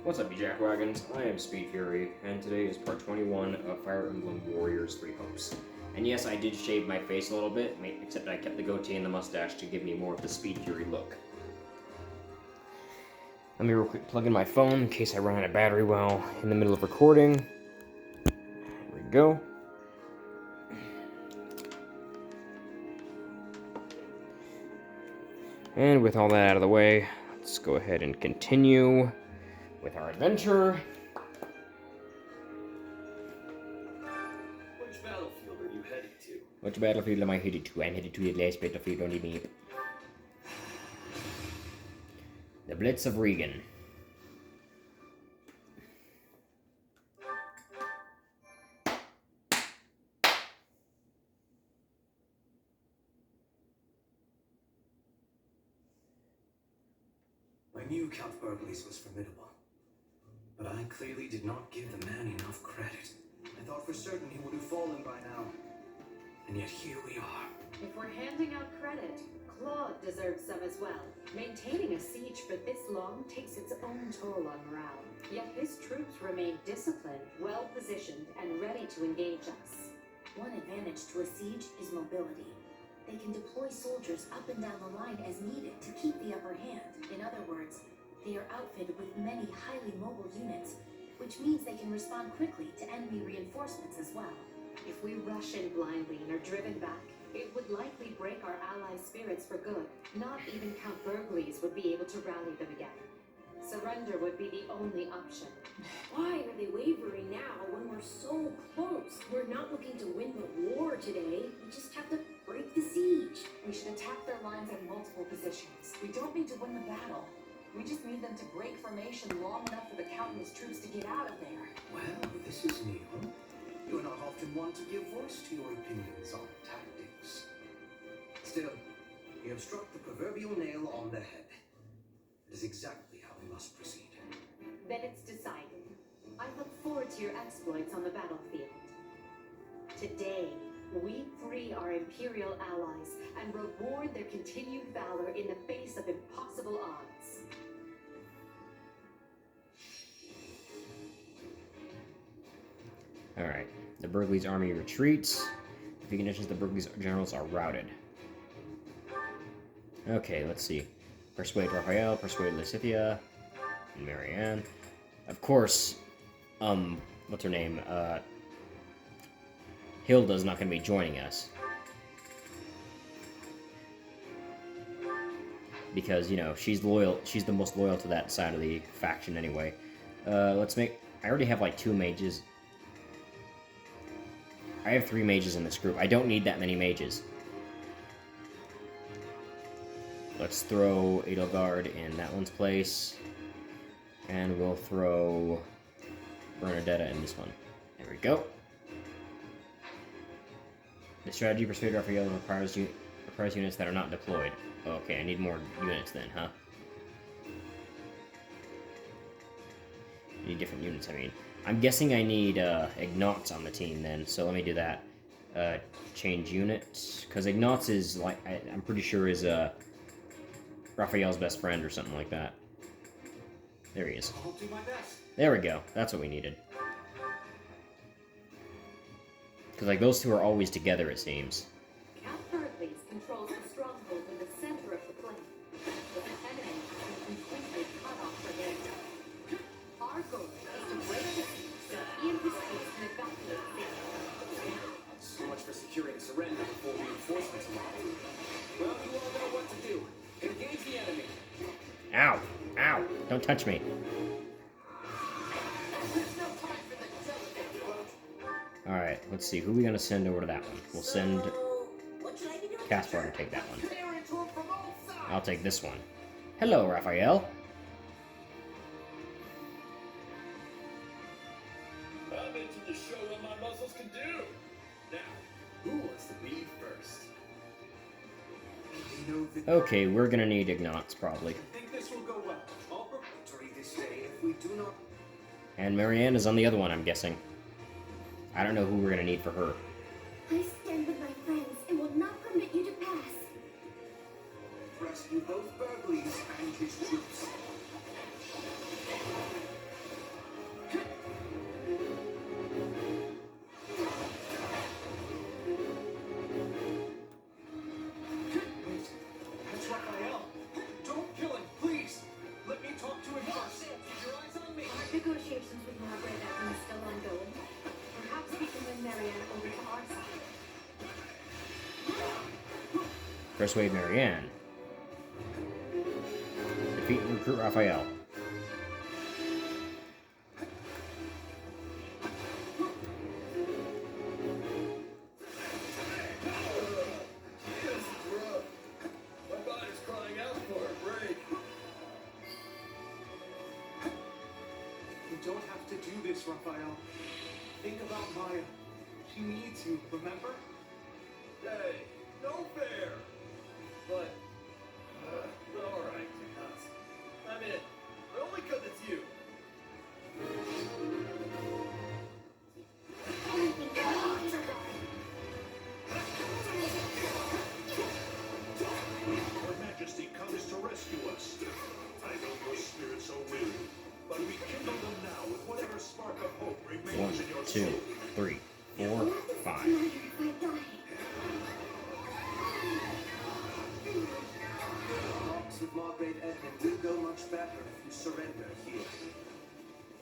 What's up, you jackwagons? I am Speed Fury, and today is part 21 of Fire Emblem Warriors Three Hopes. And yes, I did shave my face a little bit, except I kept the goatee and the mustache to give me more of the Speed Fury look. Let me real quick plug in my phone in case I run out of battery while in the middle of recording. There we go. And with all that out of the way, let's go ahead and continue with our adventure. Which battlefield are you heading to? Which battlefield am I headed to? I'm headed to the last battlefield on the map. The Blitz of Regan. I knew Count Burgles was formidable, but I clearly did not give the man enough credit. I thought for certain he would have fallen by now, and yet here we are. If we're handing out credit, Claude deserves some as well. Maintaining a siege for this long takes its own toll on morale. Yet his troops remain disciplined, well-positioned, and ready to engage us. One advantage to a siege is mobility. They can deploy soldiers up and down the line as needed to keep the upper hand. In other words, they are outfitted with many highly mobile units, which means they can respond quickly to enemy reinforcements as well. If we rush in blindly and are driven back, it would likely break our allies' spirits for good. Not even Count Burgles would be able to rally them again. Surrender would be the only option. Why are they wavering now when we're so close? We're not looking to win the war today. We just have to break the siege. We should attack their lines at multiple positions. We don't need to win the battle. We just need them to break formation long enough for the Count and his troops to get out of there. Well, this is new. You are not often one to give voice to your opinions on tactics. Still, you have struck the proverbial nail on the head. It is exactly how we must proceed. Then it's decided. I look forward to your exploits on the battlefield. Today, we free our Imperial allies and reward their continued valor in the face of impossible odds. Alright, the Burgles army retreats. The conditions the Burgles generals are routed. Okay, let's see. Persuade Raphael, persuade Lysithea, and Marianne. Of course, what's her name? Hilda's not going to be joining us. Because, you know, she's loyal, she's the most loyal to that side of the faction anyway. Let's make, I already have like 2 mages. I have 3 mages in this group. I don't need that many mages. Let's throw Edelgard in that one's place. And we'll throw Bernadetta in this one. There we go. The strategy Persuade Raphael requires units that are not deployed. Okay, I need more units then, huh? I need different units, I mean. I'm guessing I need Ignatz on the team then, so let me do that. Change unit. Because Ignatz is, like, I'm pretty sure is Raphael's best friend or something like that. There he is. I'll do my best. There we go. That's what we needed. Because, like, those two are always together, it seems. Count Burgles controls the stronghold in the center of the plain. But the enemy has been completely cut off from their attack. Our goal is to break the siege so he and his troops can evacuate safely. So much for securing a surrender before reinforcements arrive. Well, you all know what to do. Engage the enemy. Ow! Ow! Don't touch me. Alright, let's see. Who are we going to send over to that one? We'll send Caspar to take that one. I'll take this one. Hello, Raphael. I'm into the show what my muscles can do. Now, who wants to be first? Okay, we're going to need Ignatz, probably. I think this will go well. I'll victory this day if we do not. And Marianne is on the other one, I'm guessing. I don't know who we're going to need for her. I stand with my friends and will not permit you to pass. Rescue both Burgles and his troops. and Marianne over to our side. Persuade Marianne. Defeat and recruit Raphael. This is rough. My body's crying out for a break. You don't have to do this, Raphael. Think about Maya. She needs you, remember? Hey, no fair. But, all right, I'm in. But only 'cause it's you. Her Majesty comes to rescue us. I know your spirits are weary, but rekindle them now with whatever spark of hope remains 1, in your 2, soul. 3, 4, 5. Talks with Margrave Edmund will go much better if you surrender here.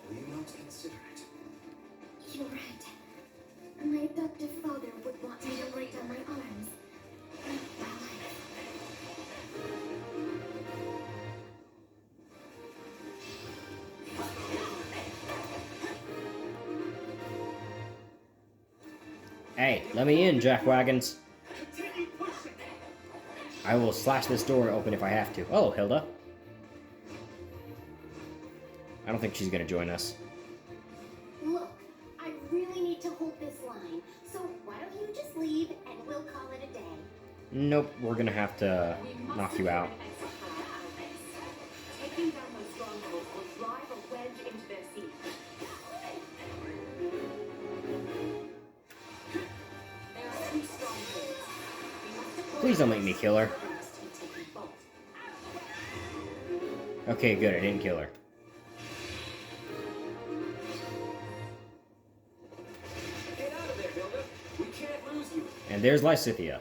Will you not consider it? You're right. My adoptive father would want me to lay down my arms. Hey, let me in, jackwagons. Continue pushing. I will slash this door open if I have to. Oh, Hilda. I don't think she's gonna join us. Look, I really need to hold this line, so why don't you just leave and we'll call it a day? Nope, we're gonna have to We must knock you secure out. an exit path out of this. Taking down those strongholds will drive a wedge into their siege. There are 2 strongholds. We must deploy Please don't make me kill her. We must be taking both. Okay, good, I didn't kill her. Get out of there, Hilda. We can't lose you. And there's Lysithia.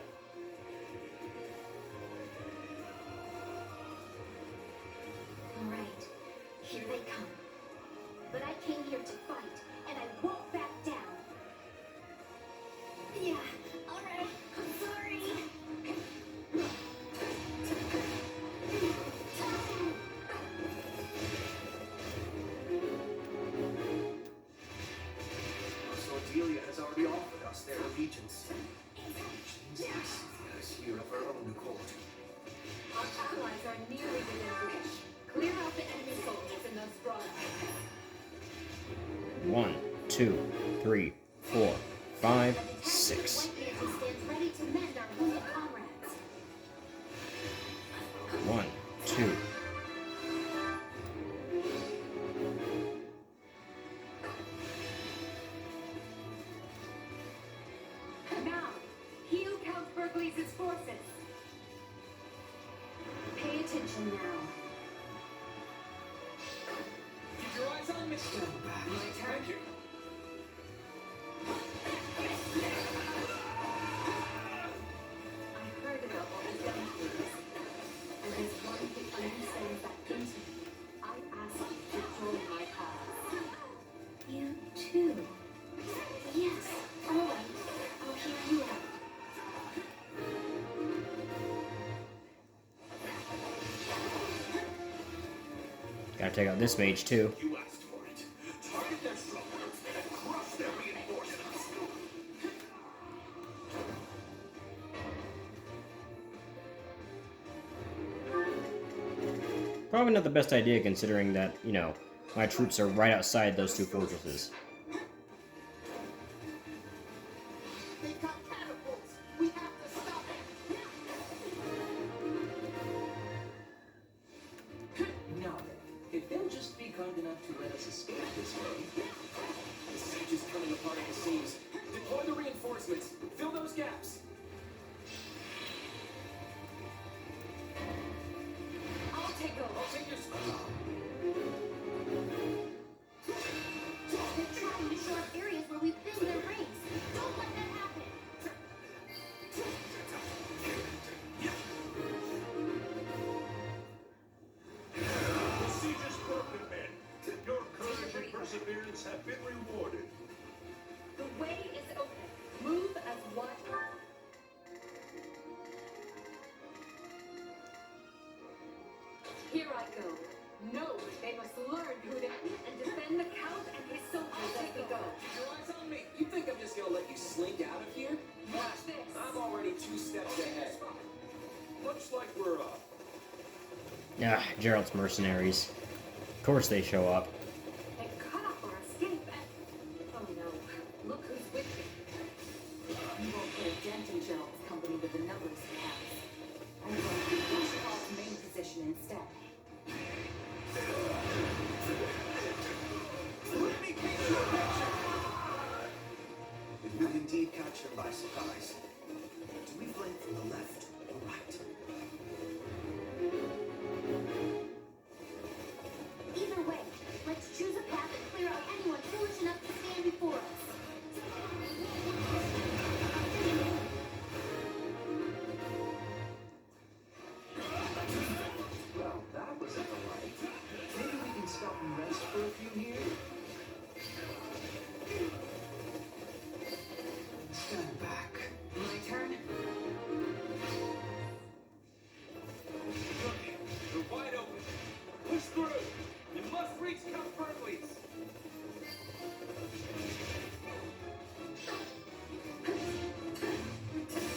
All right, here they come. But I came here to fight, and I won't back down. Yeah, all right, I'm sorry. Cordelia has already offered us their allegiance. Jesus is here of her own accord. Our allies are nearly within reach. Clear out the enemy soldiers in those strongholds. 1, 2, 3, 4, 5, 6. Stands ready to mend our wounded comrades. 1, 2. Now, heal Count Berkeley's forces. Pay attention now. Keep your eyes on me. Thank you. I heard about what was done to us. And as one who understands that intimately, I ask you to join my cause. You too. Yes, all right. I'll hear you out. Gotta take out this mage too. You asked for it. Target their strongholds and crush their reinforcements. Probably not the best idea considering that, you know, my troops are right outside those 2 fortresses. They've got catapults. We have to stop it. Now then, if they'll just be kind enough to let us escape this way. The siege is coming apart at the seams. Deploy the reinforcements. Fill those gaps. I'll take over. I'll take your spot. They're trying to show us areas where we've been their rings. Don't let that happen. The siege is broken, men. Your courage and perseverance have been rewarded. The way is open. Here I go. No, they must learn who to and defend the Count and his soldiers as we go. Keep your eyes on me. You think I'm just gonna let you slink out of here? Watch this. I'm already 2 steps ahead. Looks like we're up. Ah, Gerald's mercenaries. Of course they show up. They cut off our escape and... Oh no. Look who's with me. You won't put a dent in Gerald's company with the numbers he has. I'm going to push off main position instead. It will indeed catch them by surprise. Do we flank from the left or right? Either way, let's choose a path and clear out anyone foolish enough to stand before us. Well, that was a delight. Maybe we can stop and rest for a few here? Stand back. My turn. You're wide open. Push through. You must reach Count Berkeley's.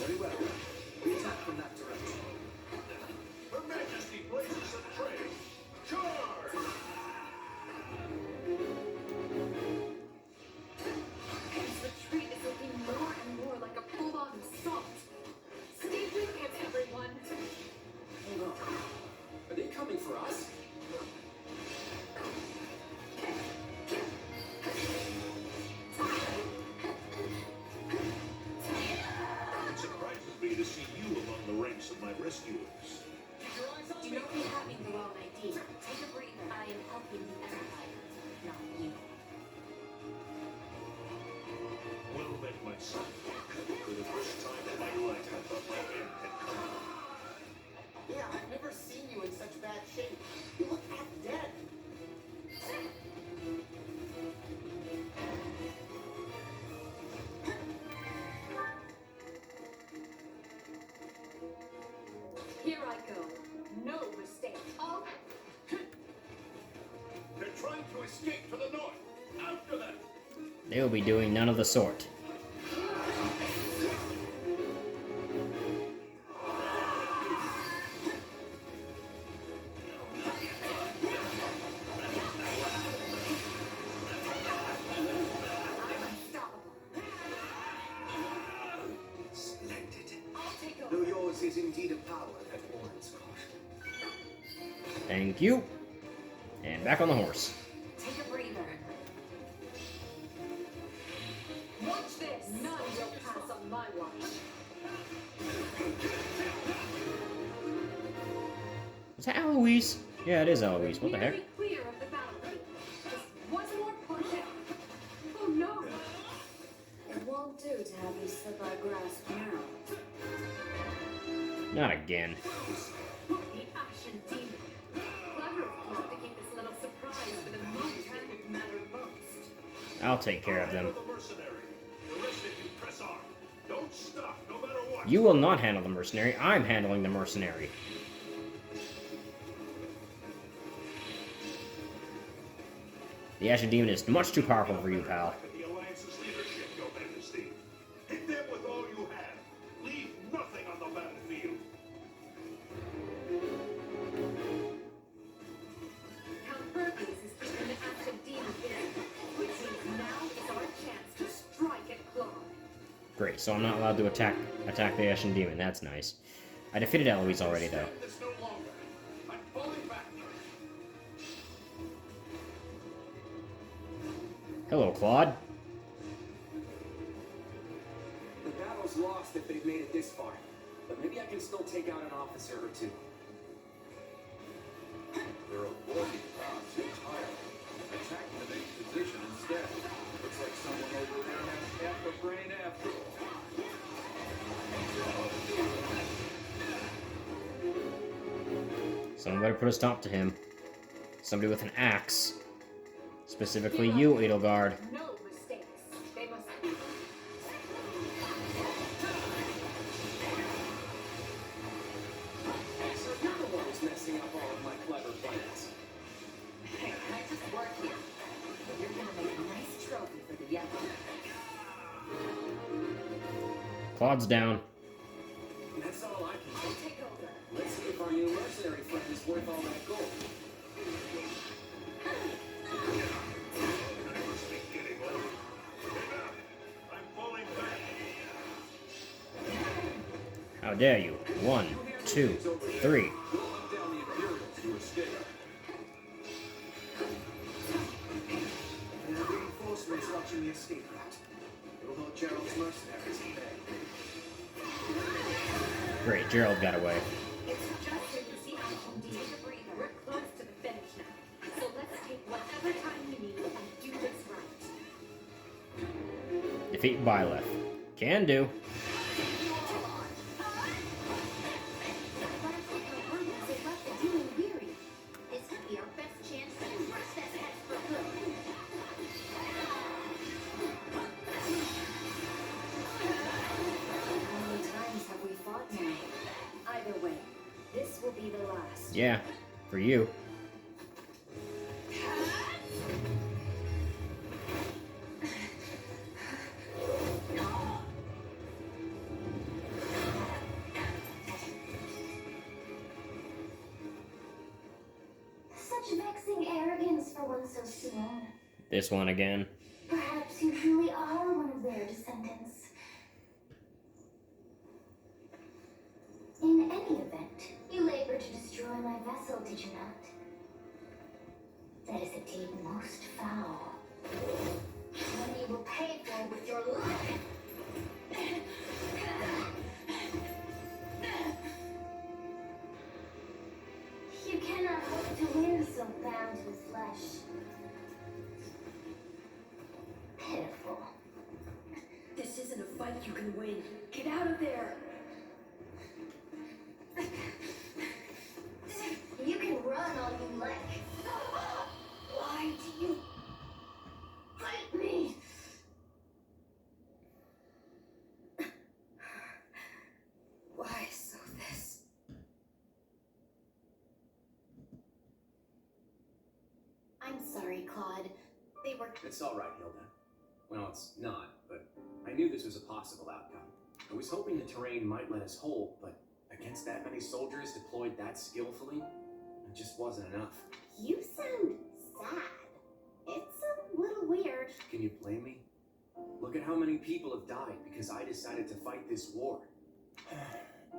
Very well. We attack from that direction. Her Majesty blazes a trail. Charge! His retreat is looking more and more like a full-on assault. Stay with him, everyone. Hold on. Are they coming for us? It surprises me to see you among the ranks of my rescuers. Keep your eyes on Do me. not be having the wrong idea. Take a breather. I am helping the Empire, not you. Well met, my son. For the first time in my life, I thought my end had come. Yeah, I've never seen you in such bad shape. You look half dead. Here I go. No mistake. Oh, They're trying to escape to the north. After them! They will be doing none of the sort. Splendid. I'll take Though over. yours is indeed a power that warrants caution. Thank you. And back on the horse. Take a breather. Watch this. None will pass on my watch. Is that Eloise? Yeah, it is Eloise. What the heck? Nearly clear of the battlefield. Just one more push. Oh no. It won't do to have you slip our grasp now. Not again. The Ashen Demon. Clever of Claude to keep this little surprise for the moment that would matter most. I'll take care of them. Handle the mercenary. The rest of you press on. Don't stop, no matter what. You will not handle the mercenary. I'm handling the mercenary. The Ashen Demon is much too powerful for you, pal. The Alliance's leadership, Your Majesty. Hit them with all you have. Leave nothing on the battlefield. Count Berkeley's is keeping the Ashen Demon busy, which means now is our chance to strike at Claude. Great, so I'm not allowed to attack the Ashen Demon. That's nice. I defeated Eloise already, though. Stand this no longer. I'm falling back. Hello, Claude. The battle's lost if they've made it this far. But maybe I can still take out an officer or two. They're avoiding paths entirely. Attacking the main position instead. Looks like someone over there has half a brain after all. Somebody put a stop to him. Somebody with an axe. Specifically you, Edelgard. No mistakes. They must be. So you're the one who's messing up all of my clever Claude's down. That's all I can I'll do. take over. Let's see if our new mercenary friend is worth all that gold. I must be getting old. Enough! I'm falling back. How dare you? 1, 2, 3. We'll hunt down the Imperials to escape. There are reinforcements watching the escape route. It'll hold Gerald's mercenaries at bay. Great, Gerald got away. It's just so you see how take a breather. We're close to the finish now. So let's take whatever time we need and do this right. Defeat Byleth. Can do. This could be our best chance to crush that head for good. How many times have we fought now? Either way, this will be the last. Yeah, for you. Such vexing arrogance for one so soon. This one again. Perhaps you truly are one of their descendants. In any event, you labored to destroy my vessel, did you not? That is a deed most foul. One you will pay for with your life. You cannot hope to win so bound to the flesh. Pitiful. This isn't a fight you can win. Get out of there. You can run all you like. Why do you fight me? Why so this? I'm sorry, Claude. They were It's all right, Hilda. Well, it's not, but I knew this was a possible outcome. I was hoping the terrain might let us hold, but against that many soldiers deployed that skillfully, it just wasn't enough. You sound sad. It's a little weird. Can you blame me? Look at how many people have died because I decided to fight this war.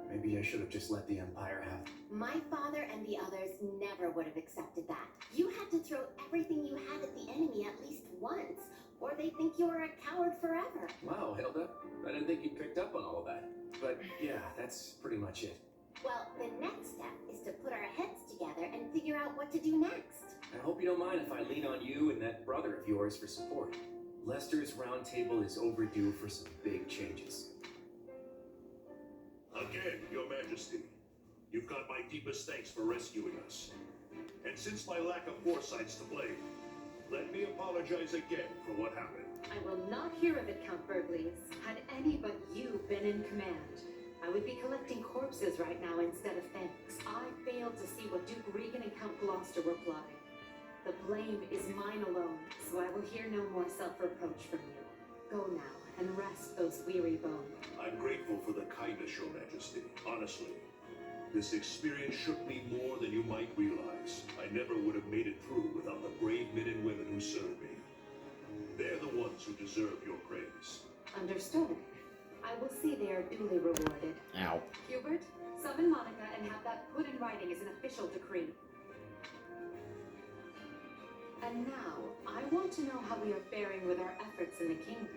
Maybe I should have just let the Empire have it. My father and the others never would have accepted that. You had to throw everything you had at the enemy at least once, or they think you're a coward forever. Wow, Hilda. I didn't think you picked up on all of that. But yeah, that's pretty much it. Well, the next step is to put our heads together and figure out what to do next. I hope you don't mind if I lean on you and that brother of yours for support. Lester's round table is overdue for some big changes. Again, Your Majesty, you've got my deepest thanks for rescuing us. And since my lack of foresight's to blame, let me apologize again for what happened. I will not hear of it, Count Burgleys. Had any but you been in command, I would be collecting corpses right now instead of thanks. I failed to see what Duke Regan and Count Gloucester were plotting. The blame is mine alone, so I will hear no more self-reproach from you. Go now and rest those weary bones. I'm grateful for the kindness, Your Majesty. Honestly, this experience shook me more than you might realize. I never would have made it through without the brave men and women who serve me. They're the ones who deserve your praise. Understood. I will see they are duly rewarded. Ow. Hubert, summon Monica and have that put in writing as an official decree. And now, I want to know how we are faring with our efforts in the kingdom.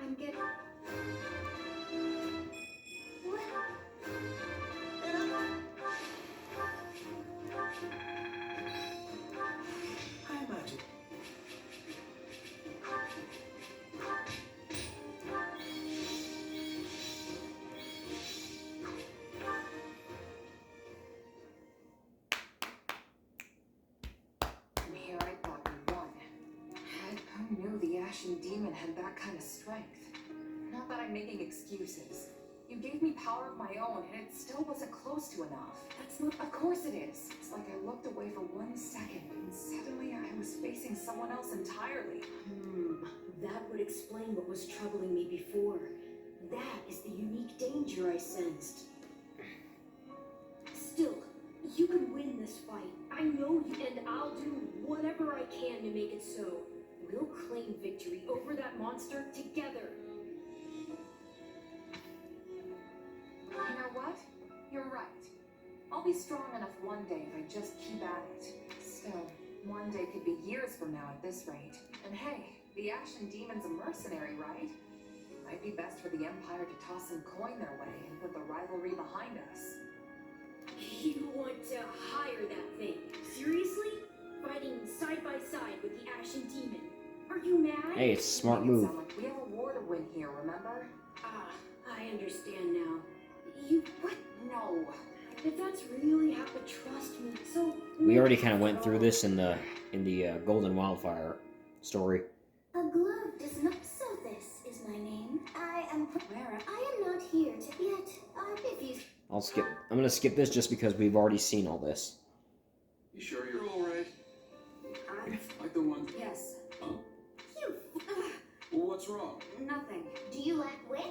I'm getting... I imagine. From here I thought we won. Who knew the Ashen Demon had that kind of strength? Not that I'm making excuses. You gave me power of my own, and it still wasn't close to enough. That's not. Of course it is. It's like I looked away for 1 second, and suddenly I was facing someone else entirely. That would explain what was troubling me before. That is the unique danger I sensed. Still, you can win this fight. I know you, and I'll do whatever I can to make it so. We'll claim victory over that monster together. You know what? You're right. I'll be strong enough one day if I just keep at it. Still, one day could be years from now at this rate. And hey, the Ashen Demon's a mercenary, right? Might be best for the Empire to toss some coin their way and put the rivalry behind us. You want to hire that thing? Seriously? Fighting side by side with the Ashen Demon? Are you mad? Hey, it's a smart Make it move. sound like we have a war to win here, remember? Ah, I understand now. You what? No. If that's really how to trust me, so We already kind of went through this in the Golden Wildfire story. A glove does not. So this is my name. I am not here to yet. If you. I'm gonna skip this just because we've already seen all this. You sure you're all right? I'm. Like the one... Yes. Huh? You. Well, what's wrong? Nothing. Do you lack wits?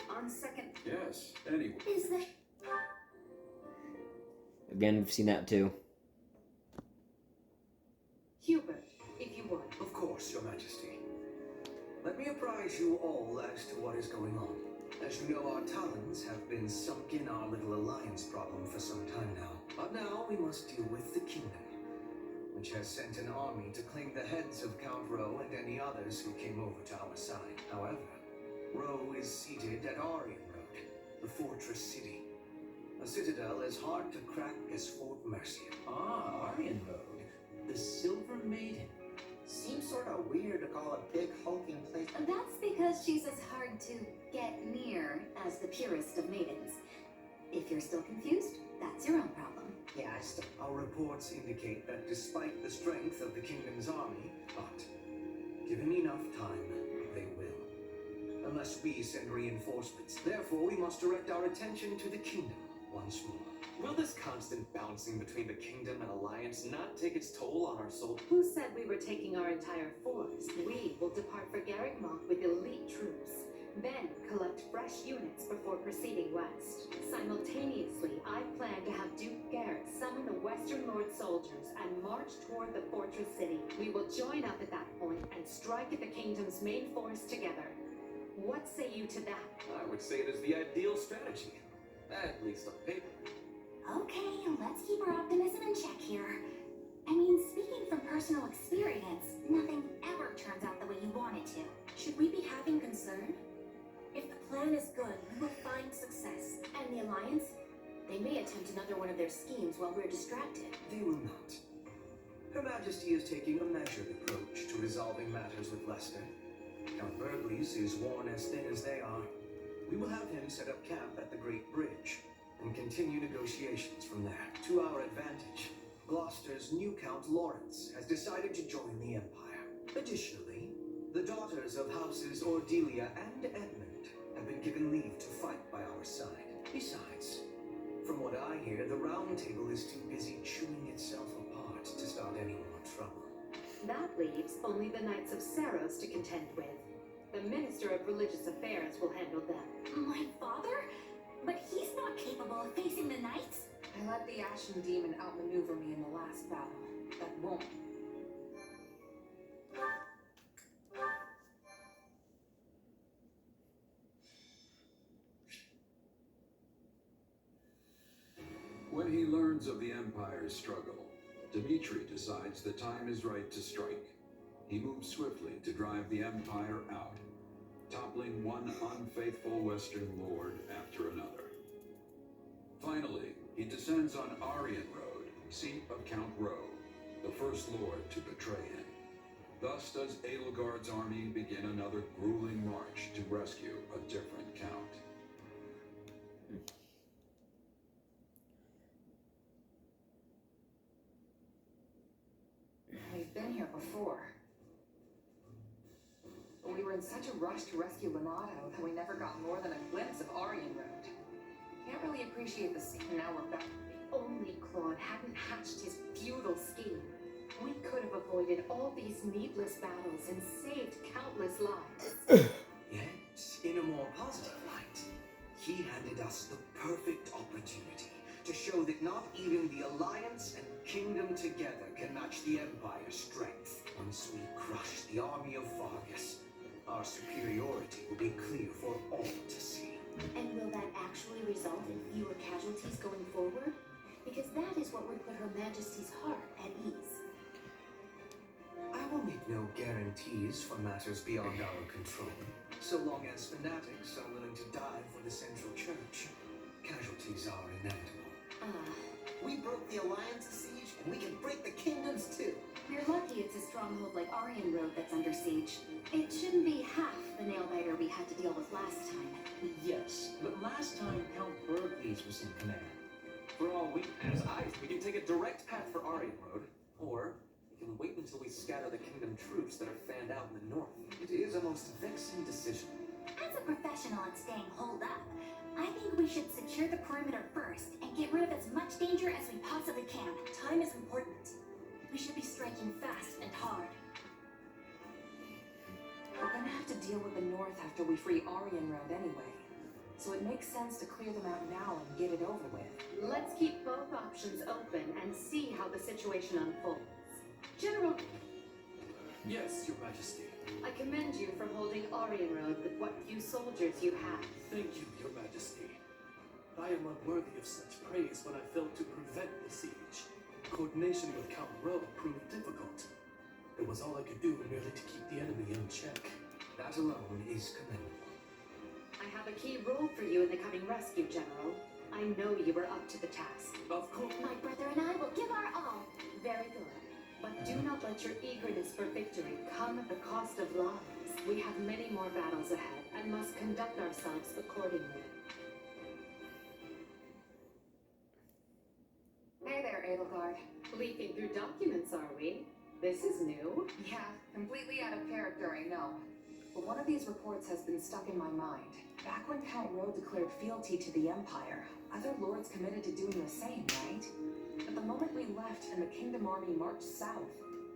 On second. Yes, anyway. Is that. Again, we've seen that too. Hubert, if you would. Of course, Your Majesty. Let me apprise you all as to what is going on. As you know, our talons have been sunk in our little alliance problem for some time now. But now we must deal with the kingdom, which has sent an army to claim the heads of Count Rowe and any others who came over to our side. However, Rowe is seated at Arien Road, the fortress city. A citadel as hard to crack as Fort Mercia. Ah, Aryan Road. The Silver Maiden. Seems sort of weird to call a big hulking place. That's because she's as hard to get near as the purest of maidens. If you're still confused, that's your own problem. Yeah, I still. Our reports indicate that despite the strength of the kingdom's army, but given enough time, they will. Unless we send reinforcements. Therefore, we must direct our attention to the kingdom once more. Will this constant bouncing between the kingdom and alliance not take its toll on our soul? Who said we were taking our entire force? We will depart for Garrigmont with elite troops, then collect fresh units before proceeding west. Simultaneously, I plan to have Duke Garrett summon the Western Lord soldiers and march toward the fortress city. We will join up at that point and strike at the kingdom's main force together. What say you to that? I would say it is the ideal strategy. At least on paper. Okay, let's keep our optimism in check here. I mean, speaking from personal experience, nothing ever turns out the way you want it to. Should we be having concern? If the plan is good, we will find success. And the Alliance? They may attempt another one of their schemes while we're distracted. They will not. Her Majesty is taking a measured approach to resolving matters with Leicester. Count Burghley's is worn as thin as they are. We will have him set up camp at the Great Bridge and continue negotiations from there. To our advantage, Gloucester's new Count Lawrence has decided to join the Empire. Additionally, the daughters of Houses Ordelia and Edmund have been given leave to fight by our side. Besides, from what I hear, the Round Table is too busy chewing itself apart to start any more trouble. That leaves only the Knights of Saros to contend with. The Minister of Religious Affairs will handle them. My father? But he's not capable of facing the Knights. I let the Ashen Demon outmaneuver me in the last battle. That won't. When he learns of the Empire's struggle, Dmitri decides the time is right to strike. He moves swiftly to drive the Empire out, toppling one unfaithful Western lord after another. Finally, he descends on Arien Road, seat of Count Rowe, the first lord to betray him. Thus does Edelgard's army begin another grueling march to rescue a different count. We've been here before. We were in such a rush to rescue Leonardo that we never got more than a glimpse of Aryan Road. Can't really appreciate the scene now we're back. If only Claude hadn't hatched his futile scheme, we could have avoided all these needless battles and saved countless lives. Yet, in a more positive light, he handed us the perfect opportunity to show that not even the Alliance and Kingdom together can match the Empire's strength. Once we crush the army of Vargas, our superiority will be clear for all to see. And will that actually result in fewer casualties going forward? Because that is what would put Her Majesty's heart at ease. I will make no guarantees for matters beyond our control, so long as fanatics are willing to die for the Central Church. Casualties are inevitable. We broke the Alliance's siege, and we can break the Kingdom's too. We're lucky it's a stronghold like Aryan Road that's under siege. It shouldn't be half the nail-biter we had to deal with last time. Yes, but last time Count Burgleys was in command. For all we we can take a direct path for Aryan Road, or we can wait until we scatter the Kingdom troops that are fanned out in the north. It is a most vexing decision. As a professional at staying holed up, I think we should secure the perimeter first and get rid of as much danger as we possibly can. Time is important. We should be striking fast and hard. We're gonna have to deal with the north after we free Aryan Road anyway. So it makes sense to clear them out now and get it over with. Let's keep both options open and see how the situation unfolds. General, Yes, Your Majesty. I commend you for holding Aryan Road with what few soldiers you have. Thank you, Your Majesty. I am unworthy of such praise when I failed to prevent the siege. Coordination with Count Rowe proved difficult. It was all I could do merely to keep the enemy in check. That alone is commendable. I have a key role for you in the coming rescue, General. I know you are up to the task. Of course. My brother and I will give our all. Very good. But do not let your eagerness for victory come at the cost of lives. We have many more battles ahead and must conduct ourselves accordingly. Hey there, Edelgard. Leafing through documents, are we? This is new. Yeah, completely out of character, I know. But one of these reports has been stuck in my mind. Back when Count Rowe declared fealty to the Empire, other lords committed to doing the same, right? But the moment we left and the Kingdom Army marched south,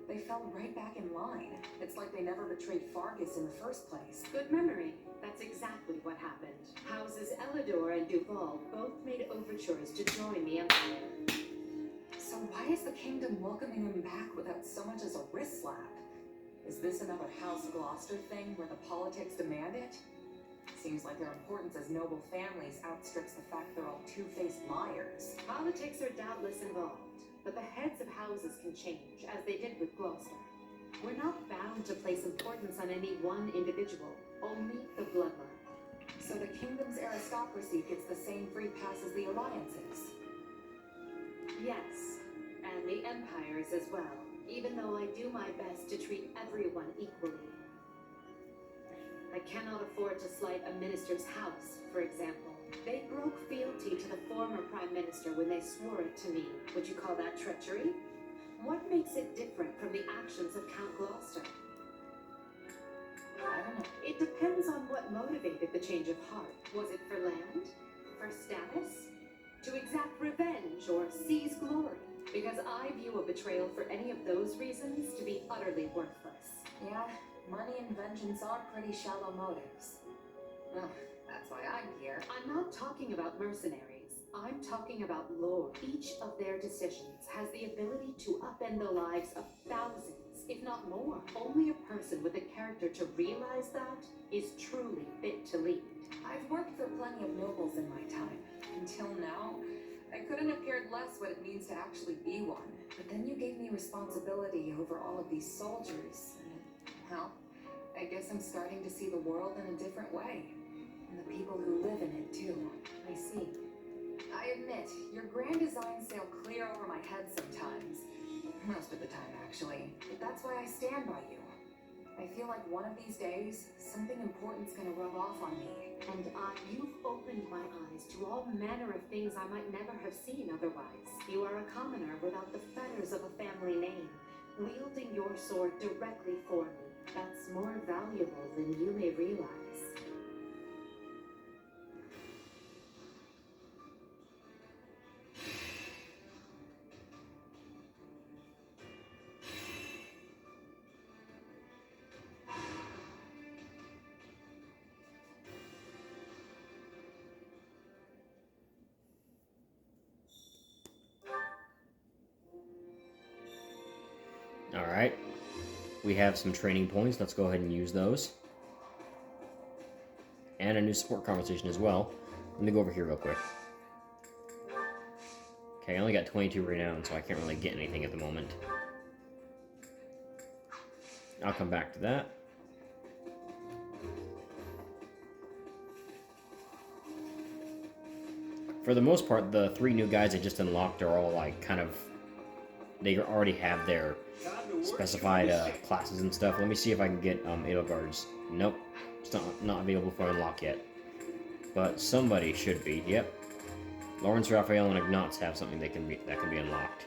they fell right back in line. It's like they never betrayed Fargus in the first place. Good memory. That's exactly what happened. Houses Elidor and Duval both made overtures to join the Empire. So why is the Kingdom welcoming them back without so much as a wrist slap? Is this another House Gloucester thing where the politics demand it? Seems like their importance as noble families outstrips the fact they're all two-faced liars. Politics are doubtless involved, but the heads of houses can change, as they did with Gloucester. We're not bound to place importance on any one individual, only the bloodline. So the Kingdom's aristocracy gets the same free pass as the Alliances. Yes, and the Empire's as well, even though I do my best to treat everyone equally. I cannot afford to slight a minister's house, for example. They broke fealty to the former Prime Minister when they swore it to me. Would you call that treachery? What makes it different from the actions of Count Gloucester? I don't know. It depends on what motivated the change of heart. Was it for land? For status? To exact revenge or seize glory? Because I view a betrayal for any of those reasons to be utterly worthless. Yeah, money and vengeance are pretty shallow motives. Ugh, that's why I'm here. I'm not talking about mercenaries. I'm talking about lore. Each of their decisions has the ability to upend the lives of thousands, if not more. Only a person with the character to realize that is truly fit to lead. I've worked for plenty of nobles in my time. Until now, I couldn't have cared less what it means to actually be one. But then you gave me responsibility over all of these soldiers, and, well, I guess I'm starting to see the world in a different way. And the people who live in it, too. I see. I admit, your grand designs sail clear over my head sometimes. Most of the time, actually. But that's why I stand by you. I feel like one of these days, something important's gonna rub off on me. And you've opened my eyes to all manner of things I might never have seen otherwise. You are a commoner without the fetters of a family name, wielding your sword directly for me, That's more valuable than you may realize. Alright. We have some training points. Let's go ahead and use those. And a new support conversation as well. Let me go over here real quick. Okay, I only got 22 renown, so I can't really get anything at the moment. I'll come back to that. For the most part, the 3 new guys I just unlocked are all like kind of... They already have their specified classes and stuff. Let me see if I can get Edelgard's. Nope, it's not available for unlock yet. But somebody should be. Yep, Lawrence, Raphael, and Ignatz have something that can be unlocked.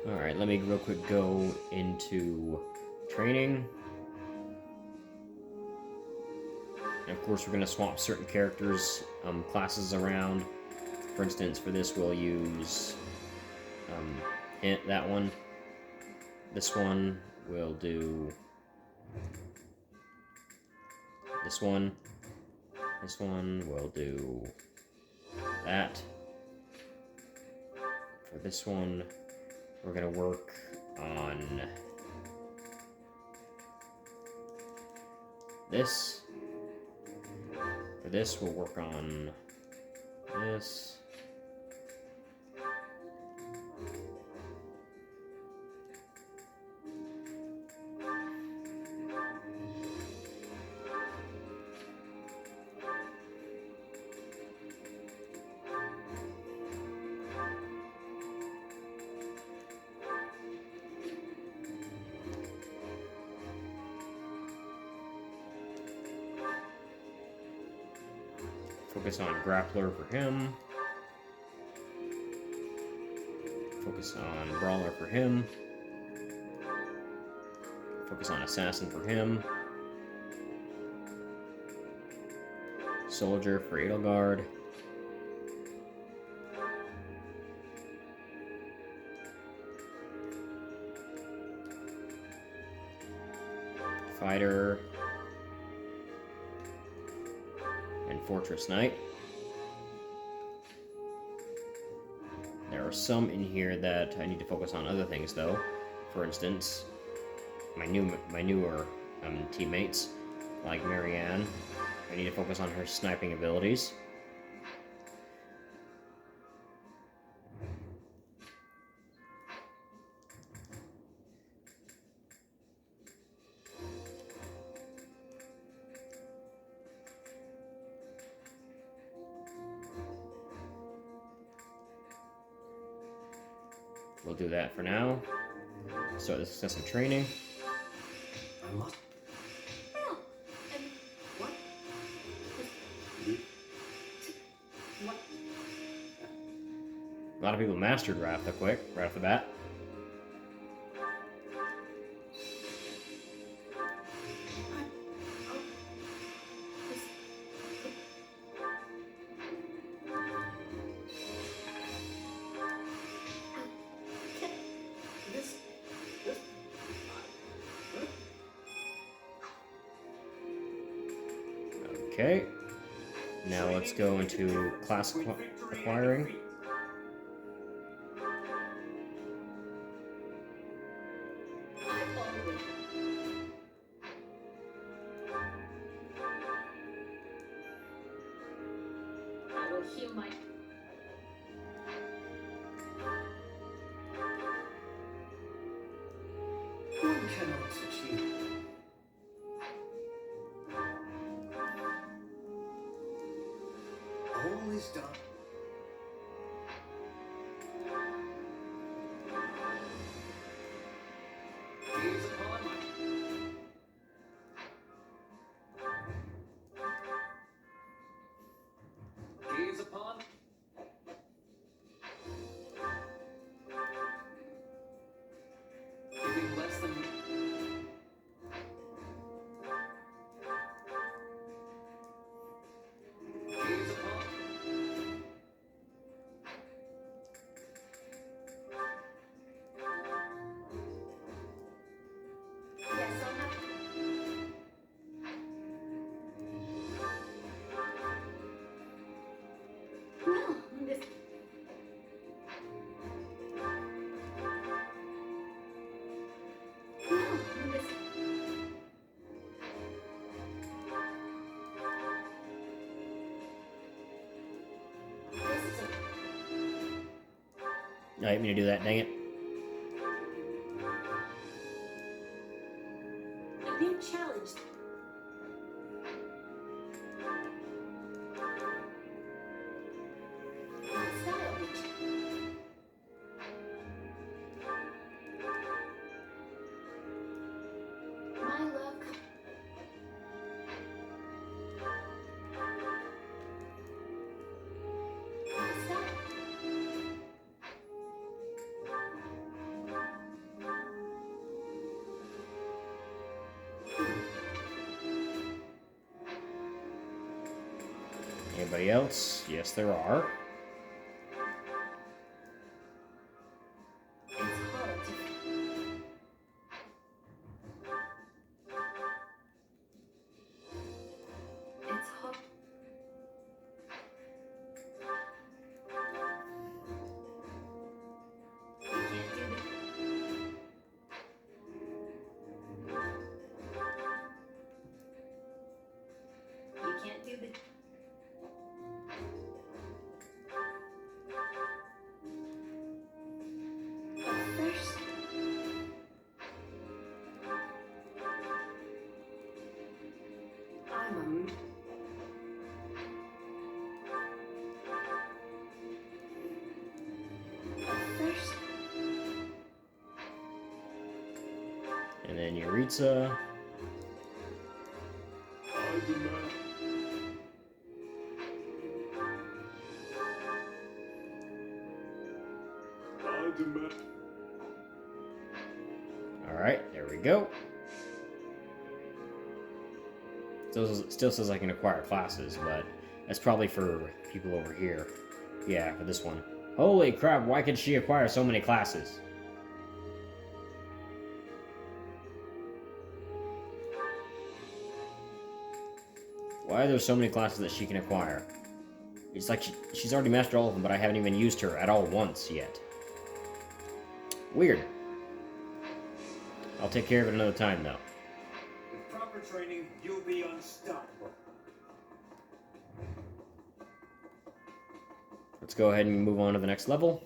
Alright, let me real quick go into training. And of course, we're going to swap certain characters, classes around. For instance, for this, we'll use that one. This one, we'll do this one. This one, we'll do that. For this one, we're going to work on this. For this, we'll work on this. Focus on Grappler for him. Focus on Brawler for him. Focus on Assassin for him. Soldier for Edelgard. Fighter. Fortress Knight. There are some in here that I need to focus on other things, though. For instance, my newer teammates, like Marianne. I need to focus on her sniping abilities. We'll do that for now. Start the successive training. I must. Well, and what? What? A lot of people mastered Wrath right off the bat. Okay, now let's go into class acquiring. I will heal my... One cannot achieve always done. Gaze upon my... Gaze upon... Giving less than... Gaze upon... Yes, I'll have. No, this. No, this. This is I didn't mean to do that, dang it. A new challenge. my style, which my love. My style. Anybody else? Yes, there are. It's hard to. It's hard. You can't do the. You can't do the. But first. I'm a. But first. And then Yuritsa. I demand. I demand. Alright, there we go. Still says I can acquire classes, but that's probably for people over here. Yeah, for this one. Holy crap, why could she acquire so many classes? Why are there so many classes that she can acquire? It's like she's already mastered all of them, but I haven't even used her at all once yet. Weird. I'll take care of it another time, though. With proper training, you'll be unstoppable. Let's go ahead and move on to the next level.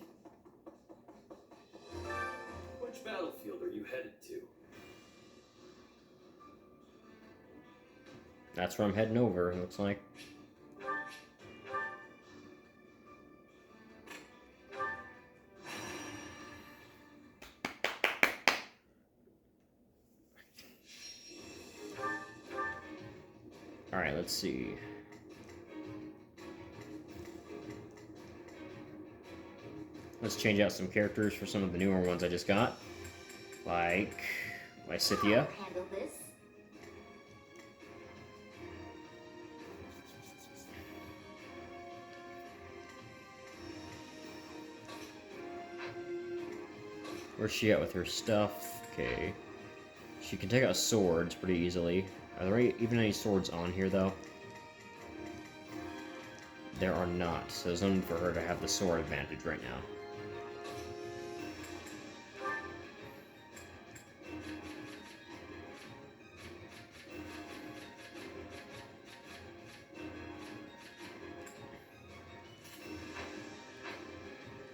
Which battlefield are you headed to? That's where I'm heading over, it looks like. Alright, let's see. Let's change out some characters for some of the newer ones I just got. Like Lysithea. I'll handle this. Where's she at with her stuff? Okay. She can take out swords pretty easily. Are there even any swords on here, though? There are not, so there's no need for her to have the sword advantage right now.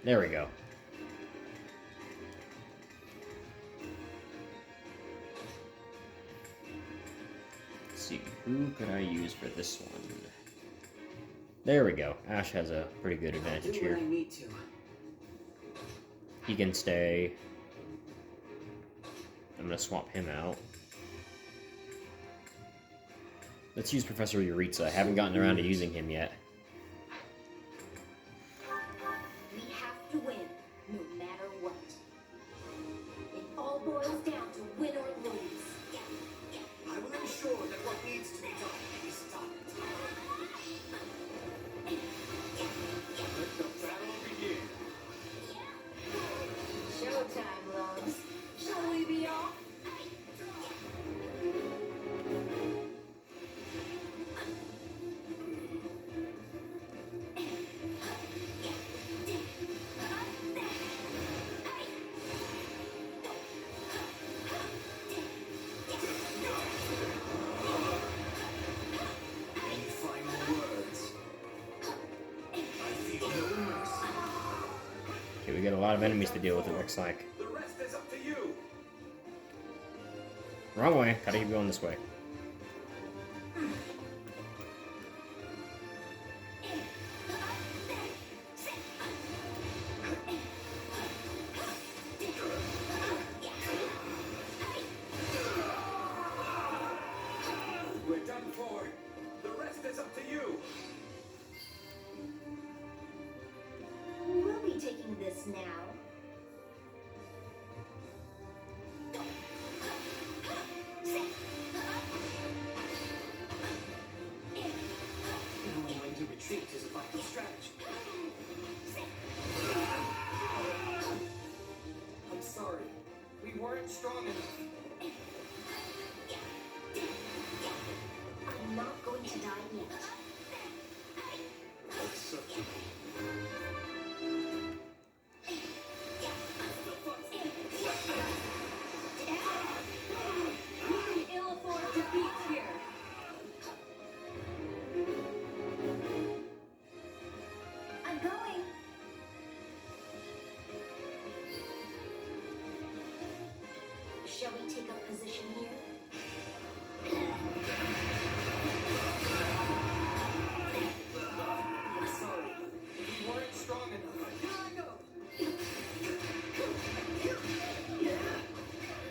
There we go. Let's see, who could I use for this one? There we go. Ash has a pretty good I'll advantage do what here. I need to. He can stay. I'm gonna swap him out. Let's use Professor Yuritsa. I haven't gotten around to using him yet. We have to win, no matter what. It all boils down to win or lose. I will ensure that what needs to be done is done. Let the battle begin. Showtime, loves. Shall we be off? Any final words? I feel no mercy. Okay, we got a lot of enemies to deal with, it looks like. The rest is up to you. Wrong way. Gotta keep going this way. We're done for. The rest is up to you. We'll be taking this now. Knowing when to retreat is a vital strategy. I'm sorry. We weren't strong enough. I'm not going to die yet. Acceptable. We ill afford defeat here. I'm going. Shall we take up position here? I'm sorry. We weren't strong enough. Here I go.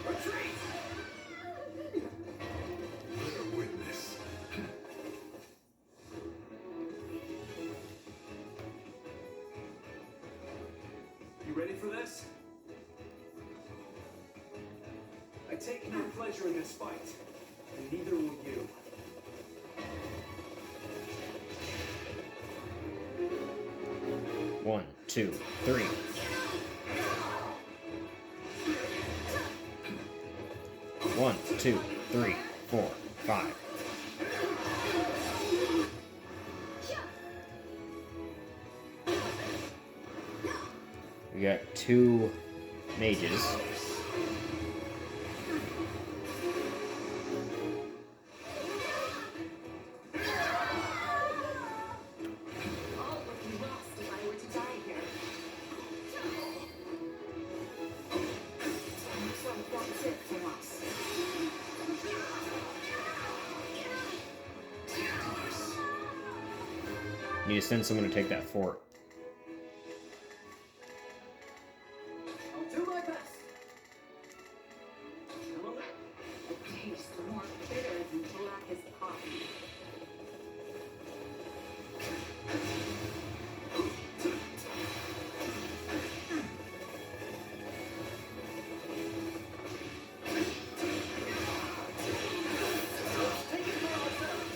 Retreat. Bear witness. You ready for this? I take no pleasure in this fight, and neither will you. One, two, three. One, two, three, 4, 5. We got 2 mages. All would be lost if I were to die here. So that's it for us. Need to send someone to take that fort. I'll do my best. It tastes more bitter than black as coffee. Take it for ourselves.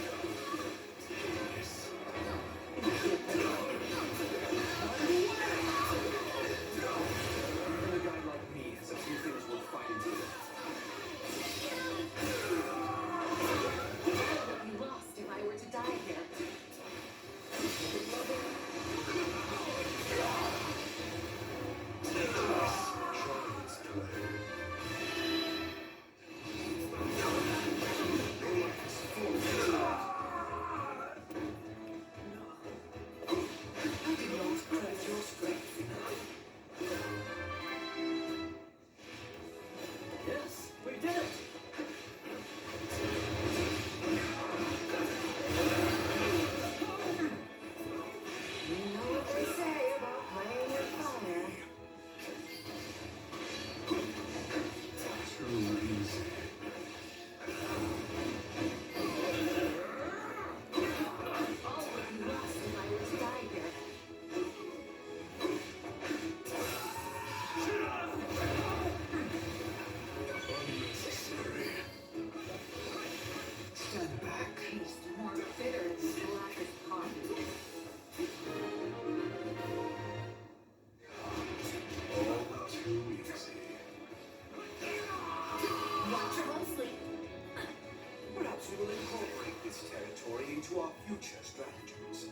to our future stratagems.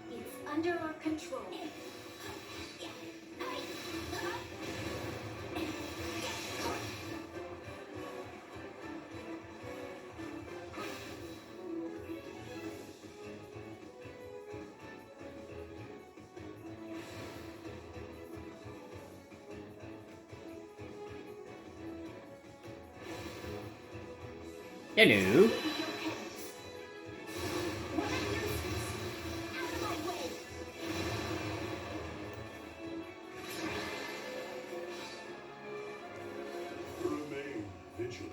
It's under our control. Hello. Remain vigilant.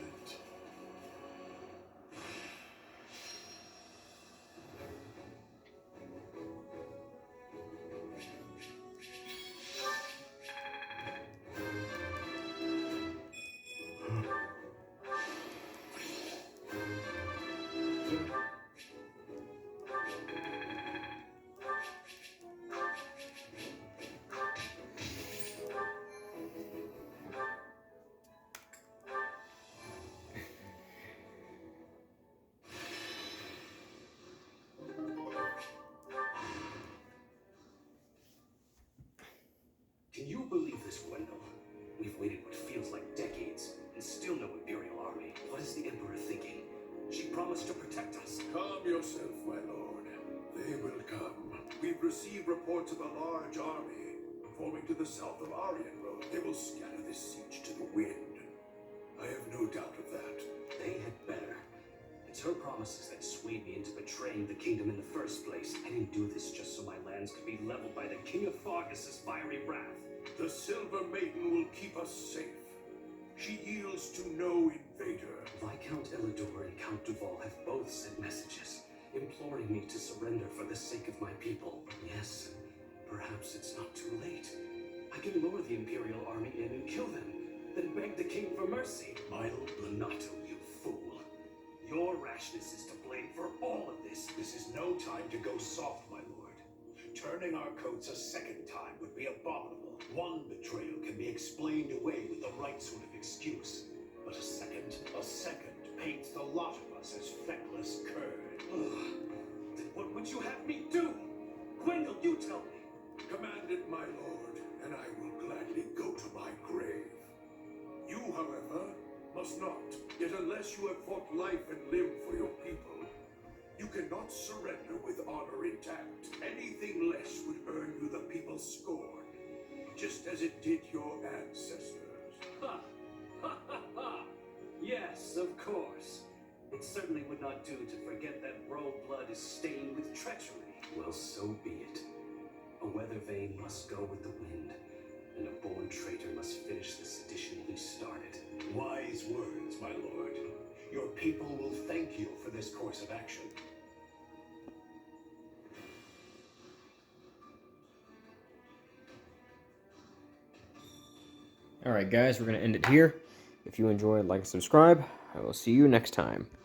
Can you believe this, Wendell? We've waited what feels like decades, and still no Imperial army. What is the Emperor thinking? She promised to protect us. Calm yourself, my lord. They will come. We've received reports of a large army forming to the south of Aryan Road. They will scatter this siege to the wind. I have no doubt of that. They had better. It's her promises that swayed me into betraying the kingdom in the first place. I didn't do this just so my lands could be leveled by the King of Fargus' fiery wrath. The Silver Maiden will keep us safe. She yields to no invader. Viscount Elidor and Count Duval have both sent messages, imploring me to surrender for the sake of my people. Yes, perhaps it's not too late. I can lure the Imperial army in and kill them, then beg the king for mercy. Milo Blanato, you fool. Your rashness is to blame for all of this. This is no time to go soft, my lord. Turning our coats a second time would be abominable. One betrayal can be explained away with the right sort of excuse. But a second paints the lot of us as feckless curd. Then what would you have me do? Gwendol, you tell me. Command it, my lord, and I will gladly go to my grave. You, however, must not. Yet unless you have fought life and limb for your people, you cannot surrender with honor intact. Anything less would earn you the people's scorn, just as it did your ancestors. Ha! Ha ha ha! Yes, of course. It certainly would not do to forget that royal blood is stained with treachery. Well, so be it. A weather vane must go with the wind, and a born traitor must finish the sedition he started. Wise words, my lord. Your people will thank you for this course of action. Alright guys, we're going to end it here. If you enjoyed, like and subscribe. I will see you next time.